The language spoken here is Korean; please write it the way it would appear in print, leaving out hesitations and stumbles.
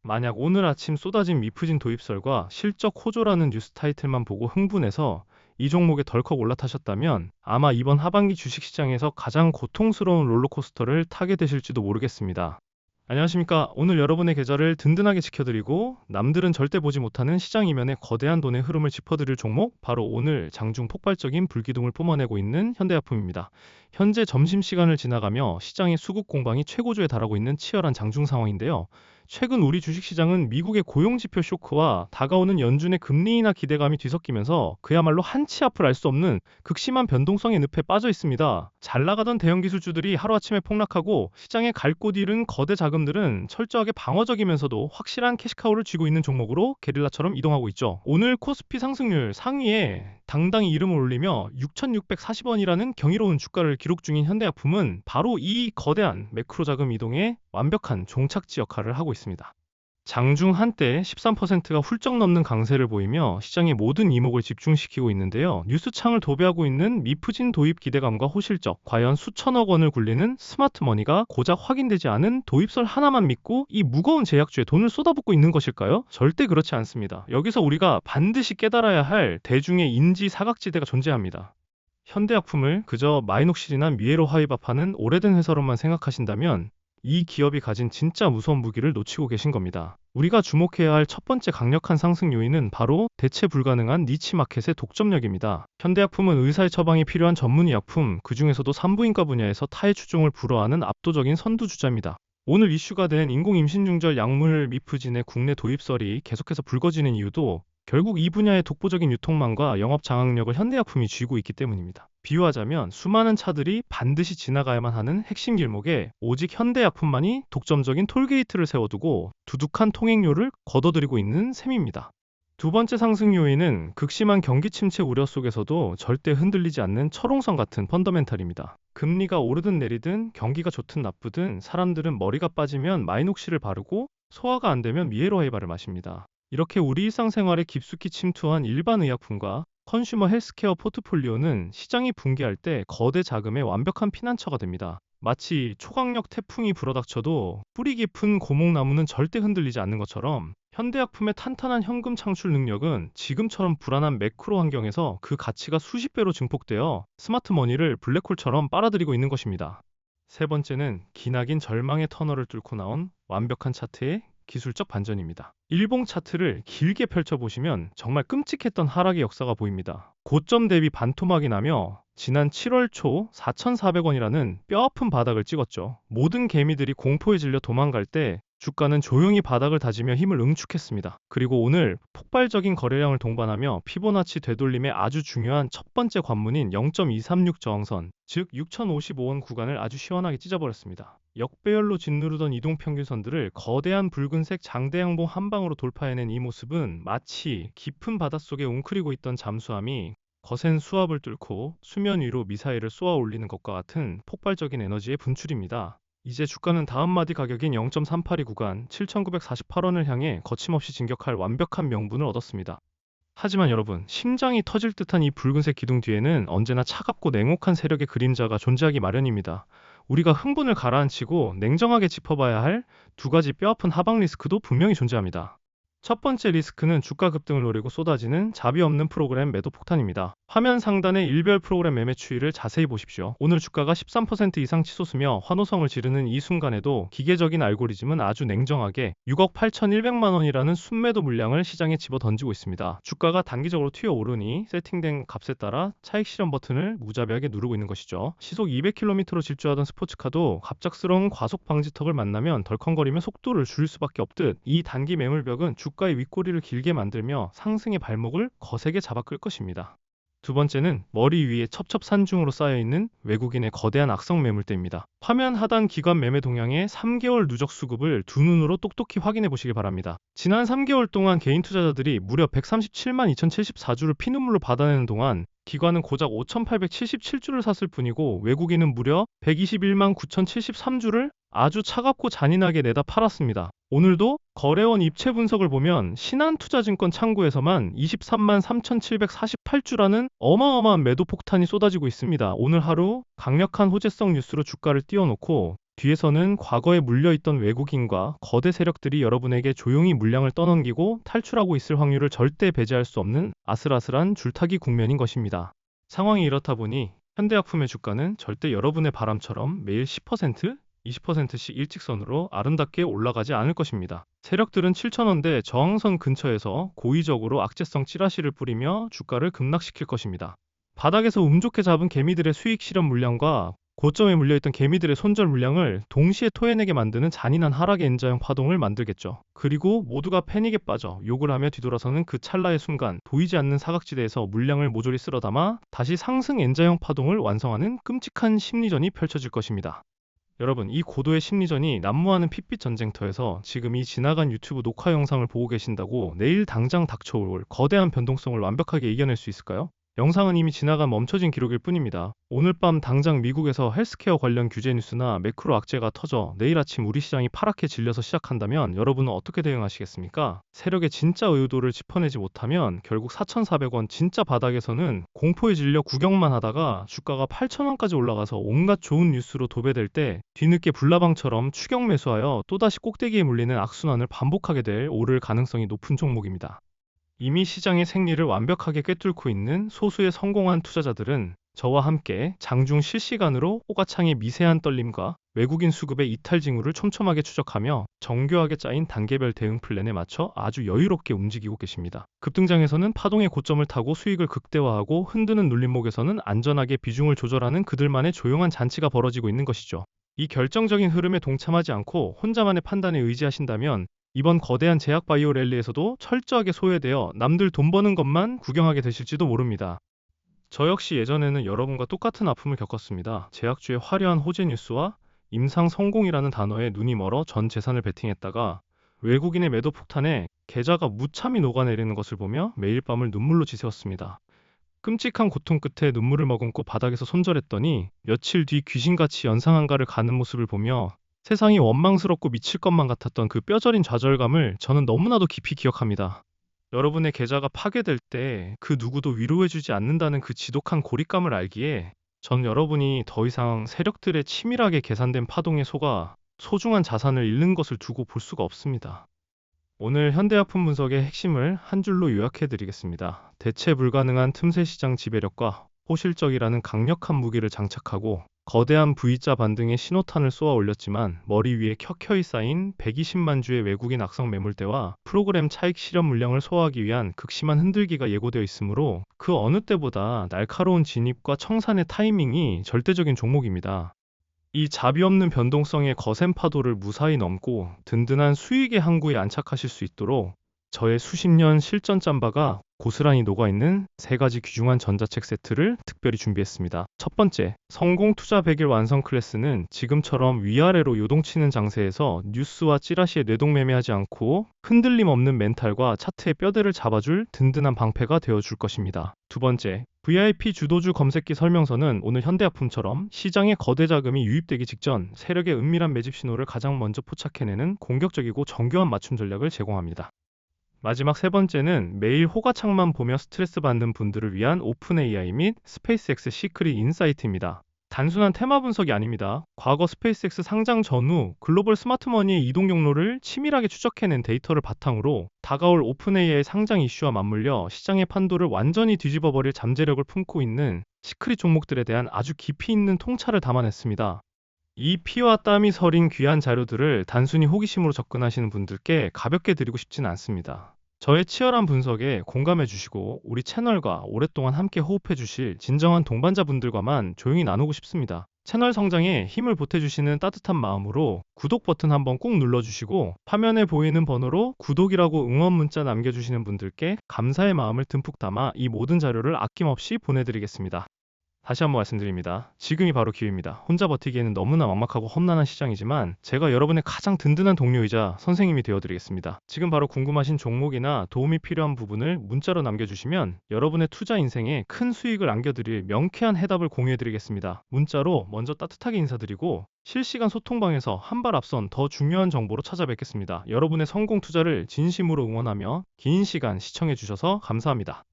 만약 오늘 아침 쏟아진 미프진 도입설과 실적 호조라는 뉴스 타이틀만 보고 흥분해서 이 종목에 덜컥 올라타셨다면 아마 이번 하반기 주식시장에서 가장 고통스러운 롤러코스터를 타게 되실지도 모르겠습니다. 안녕하십니까. 오늘 여러분의 계좌를 든든하게 지켜드리고 남들은 절대 보지 못하는 시장 이면의 거대한 돈의 흐름을 짚어드릴 종목, 바로 오늘 장중 폭발적인 불기둥을 뿜어내고 있는 현대약품입니다. 현재 점심시간을 지나가며 시장의 수급 공방이 최고조에 달하고 있는 치열한 장중 상황인데요. 최근 우리 주식시장은 미국의 고용지표 쇼크와 다가오는 연준의 금리 인하 기대감이 뒤섞이면서 그야말로 한치 앞을 알 수 없는 극심한 변동성의 늪에 빠져 있습니다. 잘 나가던 대형 기술주들이 하루아침에 폭락하고 시장의 갈 곳 잃은 거대 자금들은 철저하게 방어적이면서도 확실한 캐시카우를 쥐고 있는 종목으로 게릴라처럼 이동하고 있죠. 오늘 코스피 상승률 상위에 당당히 이름을 올리며 6,640원이라는 경이로운 주가를 기록 중인 현대약품은 바로 이 거대한 매크로 자금 이동에 완벽한 종착지 역할을 하고 있습니다. 장중 한때 13%가 훌쩍 넘는 강세를 보이며 시장의 모든 이목을 집중시키고 있는데요. 뉴스창을 도배하고 있는 미프진 도입 기대감과 호실적, 과연 수천억 원을 굴리는 스마트머니가 고작 확인되지 않은 도입설 하나만 믿고 이 무거운 제약주에 돈을 쏟아붓고 있는 것일까요? 절대 그렇지 않습니다. 여기서 우리가 반드시 깨달아야 할 대중의 인지 사각지대가 존재합니다. 현대약품을 그저 마이녹실이나 미에로 화이밥하는 오래된 회사로만 생각하신다면 이 기업이 가진 진짜 무서운 무기를 놓치고 계신 겁니다. 우리가 주목해야 할 첫 번째 강력한 상승 요인은 바로 대체 불가능한 니치 마켓의 독점력입니다. 현대약품은 의사의 처방이 필요한 전문의 약품, 그 중에서도 산부인과 분야에서 타의 추종을 불허하는 압도적인 선두주자입니다. 오늘 이슈가 된 인공임신중절 약물 미프진의 국내 도입설이 계속해서 불거지는 이유도 결국 이 분야의 독보적인 유통망과 영업 장악력을 현대약품이 쥐고 있기 때문입니다. 비유하자면 수많은 차들이 반드시 지나가야만 하는 핵심 길목에 오직 현대약품만이 독점적인 톨게이트를 세워두고 두둑한 통행료를 걷어들이고 있는 셈입니다. 두 번째 상승 요인은 극심한 경기 침체 우려 속에서도 절대 흔들리지 않는 철옹성 같은 펀더멘탈입니다. 금리가 오르든 내리든 경기가 좋든 나쁘든 사람들은 머리가 빠지면 마이녹시를 바르고 소화가 안 되면 미에로하이바를 마십니다. 이렇게 우리 일상생활에 깊숙이 침투한 일반 의약품과 컨슈머 헬스케어 포트폴리오는 시장이 붕괴할 때 거대 자금의 완벽한 피난처가 됩니다. 마치 초강력 태풍이 불어닥쳐도 뿌리 깊은 고목나무는 절대 흔들리지 않는 것처럼 현대약품의 탄탄한 현금 창출 능력은 지금처럼 불안한 매크로 환경에서 그 가치가 수십 배로 증폭되어 스마트머니를 블랙홀처럼 빨아들이고 있는 것입니다. 세 번째는 기나긴 절망의 터널을 뚫고 나온 완벽한 차트의 기술적 반전입니다. 일봉 차트를 길게 펼쳐보시면 정말 끔찍했던 하락의 역사가 보입니다. 고점 대비 반토막이 나며 지난 7월 초 4,400원이라는 뼈아픈 바닥을 찍었죠. 모든 개미들이 공포에 질려 도망갈 때 주가는 조용히 바닥을 다지며 힘을 응축했습니다. 그리고 오늘 폭발적인 거래량을 동반하며 피보나치 되돌림의 아주 중요한 첫 번째 관문인 0.236 저항선, 즉 6,055원 구간을 아주 시원하게 찢어버렸습니다. 역배열로 짓누르던 이동평균선들을 거대한 붉은색 장대양봉 한 방으로 돌파해낸 이 모습은 마치 깊은 바닷속에 웅크리고 있던 잠수함이 거센 수압을 뚫고 수면 위로 미사일을 쏘아 올리는 것과 같은 폭발적인 에너지의 분출입니다. 이제 주가는 다음 마디 가격인 0.382 구간 7,948원을 향해 거침없이 진격할 완벽한 명분을 얻었습니다. 하지만 여러분, 심장이 터질 듯한 이 붉은색 기둥 뒤에는 언제나 차갑고 냉혹한 세력의 그림자가 존재하기 마련입니다. 우리가 흥분을 가라앉히고 냉정하게 짚어봐야 할 두 가지 뼈아픈 하방 리스크도 분명히 존재합니다. 첫 번째 리스크는 주가 급등을 노리고 쏟아지는 자비 없는 프로그램 매도 폭탄입니다. 화면 상단의 일별 프로그램 매매 추이를 자세히 보십시오. 오늘 주가가 13% 이상 치솟으며 환호성을 지르는 이 순간에도 기계적인 알고리즘은 아주 냉정하게 6억 8,100만 원이라는 순매도 물량을 시장에 집어 던지고 있습니다. 주가가 단기적으로 튀어오르니 세팅된 값에 따라 차익 실현 버튼을 무자비하게 누르고 있는 것이죠. 시속 200km로 질주하던 스포츠카도 갑작스러운 과속 방지턱을 만나면 덜컹거리며 속도를 줄일 수밖에 없듯 이 단기 매물벽은 주가의 윗꼬리를 길게 만들며 상승의 발목을 거세게 잡아 끌 것입니다. 두 번째는 머리 위에 첩첩산중으로 쌓여있는 외국인의 거대한 악성 매물대입니다. 화면 하단 기관 매매 동향의 3개월 누적 수급을 두 눈으로 똑똑히 확인해 보시길 바랍니다. 지난 3개월 동안 개인 투자자들이 무려 137만 2,074주를 피눈물로 받아내는 동안 기관은 고작 5,877주를 샀을 뿐이고 외국인은 무려 121만 9,073주를 아주 차갑고 잔인하게 내다 팔았습니다. 오늘도 거래원 입체 분석을 보면 신한투자증권 창구에서만 23만 3,748주라는 어마어마한 매도 폭탄이 쏟아지고 있습니다. 오늘 하루 강력한 호재성 뉴스로 주가를 띄워놓고 뒤에서는 과거에 물려있던 외국인과 거대 세력들이 여러분에게 조용히 물량을 떠넘기고 탈출하고 있을 확률을 절대 배제할 수 없는 아슬아슬한 줄타기 국면인 것입니다. 상황이 이렇다 보니 현대약품의 주가는 절대 여러분의 바람처럼 매일 10%, 20%씩 일직선으로 아름답게 올라가지 않을 것입니다. 세력들은 7,000원대 저항선 근처에서 고의적으로 악재성 찌라시를 뿌리며 주가를 급락시킬 것입니다. 바닥에서 운 좋게 잡은 개미들의 수익 실현 물량과 고점에 물려있던 개미들의 손절 물량을 동시에 토해내게 만드는 잔인한 하락의 N자형 파동을 만들겠죠. 그리고 모두가 패닉에 빠져 욕을 하며 뒤돌아서는 그 찰나의 순간 보이지 않는 사각지대에서 물량을 모조리 쓸어담아 다시 상승 N자형 파동을 완성하는 끔찍한 심리전이 펼쳐질 것입니다. 여러분, 이 고도의 심리전이 난무하는 핏빛 전쟁터에서 지금 이 지나간 유튜브 녹화 영상을 보고 계신다고 내일 당장 닥쳐올 거대한 변동성을 완벽하게 이겨낼 수 있을까요? 영상은 이미 지나간 멈춰진 기록일 뿐입니다. 오늘 밤 당장 미국에서 헬스케어 관련 규제 뉴스나 매크로 악재가 터져 내일 아침 우리 시장이 파랗게 질려서 시작한다면 여러분은 어떻게 대응하시겠습니까? 세력의 진짜 의도를 짚어내지 못하면 결국 4,400원 진짜 바닥에서는 공포에 질려 구경만 하다가 주가가 8,000원까지 올라가서 온갖 좋은 뉴스로 도배될 때 뒤늦게 불나방처럼 추격 매수하여 또다시 꼭대기에 물리는 악순환을 반복하게 될 오를 가능성이 높은 종목입니다. 이미 시장의 생리를 완벽하게 꿰뚫고 있는 소수의 성공한 투자자들은 저와 함께 장중 실시간으로 호가창의 미세한 떨림과 외국인 수급의 이탈 징후를 촘촘하게 추적하며 정교하게 짜인 단계별 대응 플랜에 맞춰 아주 여유롭게 움직이고 계십니다. 급등장에서는 파동의 고점을 타고 수익을 극대화하고 흔드는 눌림목에서는 안전하게 비중을 조절하는 그들만의 조용한 잔치가 벌어지고 있는 것이죠. 이 결정적인 흐름에 동참하지 않고 혼자만의 판단에 의지하신다면 이번 거대한 제약 바이오 랠리에서도 철저하게 소외되어 남들 돈 버는 것만 구경하게 되실지도 모릅니다. 저 역시 예전에는 여러분과 똑같은 아픔을 겪었습니다. 제약주의 화려한 호재 뉴스와 임상 성공이라는 단어에 눈이 멀어 전 재산을 베팅했다가 외국인의 매도 폭탄에 계좌가 무참히 녹아내리는 것을 보며 매일 밤을 눈물로 지새웠습니다. 끔찍한 고통 끝에 눈물을 머금고 바닥에서 손절했더니 며칠 뒤 귀신같이 연상한가를 가는 모습을 보며 세상이 원망스럽고 미칠 것만 같았던 그 뼈저린 좌절감을 저는 너무나도 깊이 기억합니다. 여러분의 계좌가 파괴될 때 그 누구도 위로해주지 않는다는 그 지독한 고립감을 알기에 전 여러분이 더 이상 세력들의 치밀하게 계산된 파동에 속아 소중한 자산을 잃는 것을 두고 볼 수가 없습니다. 오늘 현대약품 분석의 핵심을 한 줄로 요약해드리겠습니다. 대체 불가능한 틈새 시장 지배력과 호실적이라는 강력한 무기를 장착하고 거대한 V자 반등의 신호탄을 쏘아 올렸지만 머리 위에 켜켜이 쌓인 120만 주의 외국인 악성 매물대와 프로그램 차익 실현 물량을 소화하기 위한 극심한 흔들기가 예고되어 있으므로 그 어느 때보다 날카로운 진입과 청산의 타이밍이 절대적인 종목입니다. 이 자비 없는 변동성의 거센 파도를 무사히 넘고 든든한 수익의 항구에 안착하실 수 있도록 저의 수십 년 실전 짬바가 고스란히 녹아있는 3가지 귀중한 전자책 세트를 특별히 준비했습니다. 첫 번째, 성공 투자 100일 완성 클래스는 지금처럼 위아래로 요동치는 장세에서 뉴스와 찌라시에 뇌동매매하지 않고 흔들림 없는 멘탈과 차트의 뼈대를 잡아줄 든든한 방패가 되어줄 것입니다. 두 번째, VIP 주도주 검색기 설명서는 오늘 현대약품처럼 시장에 거대 자금이 유입되기 직전 세력의 은밀한 매집 신호를 가장 먼저 포착해내는 공격적이고 정교한 맞춤 전략을 제공합니다. 마지막 세 번째는 매일 호가창만 보며 스트레스 받는 분들을 위한 오픈 AI 및 스페이스X 시크릿 인사이트입니다. 단순한 테마 분석이 아닙니다. 과거 스페이스X 상장 전후 글로벌 스마트머니의 이동 경로를 치밀하게 추적해낸 데이터를 바탕으로 다가올 오픈 AI 상장 이슈와 맞물려 시장의 판도를 완전히 뒤집어버릴 잠재력을 품고 있는 시크릿 종목들에 대한 아주 깊이 있는 통찰을 담아냈습니다. 이 피와 땀이 서린 귀한 자료들을 단순히 호기심으로 접근하시는 분들께 가볍게 드리고 싶지는 않습니다. 저의 치열한 분석에 공감해 주시고 우리 채널과 오랫동안 함께 호흡해 주실 진정한 동반자분들과만 조용히 나누고 싶습니다. 채널 성장에 힘을 보태주시는 따뜻한 마음으로 구독 버튼 한번 꾹 눌러주시고 화면에 보이는 번호로 구독이라고 응원 문자 남겨주시는 분들께 감사의 마음을 듬뿍 담아 이 모든 자료를 아낌없이 보내드리겠습니다. 다시 한번 말씀드립니다. 지금이 바로 기회입니다. 혼자 버티기에는 너무나 막막하고 험난한 시장이지만 제가 여러분의 가장 든든한 동료이자 선생님이 되어드리겠습니다. 지금 바로 궁금하신 종목이나 도움이 필요한 부분을 문자로 남겨주시면 여러분의 투자 인생에 큰 수익을 안겨드릴 명쾌한 해답을 공유해드리겠습니다. 문자로 먼저 따뜻하게 인사드리고 실시간 소통방에서 한 발 앞선 더 중요한 정보로 찾아뵙겠습니다. 여러분의 성공 투자를 진심으로 응원하며 긴 시간 시청해주셔서 감사합니다.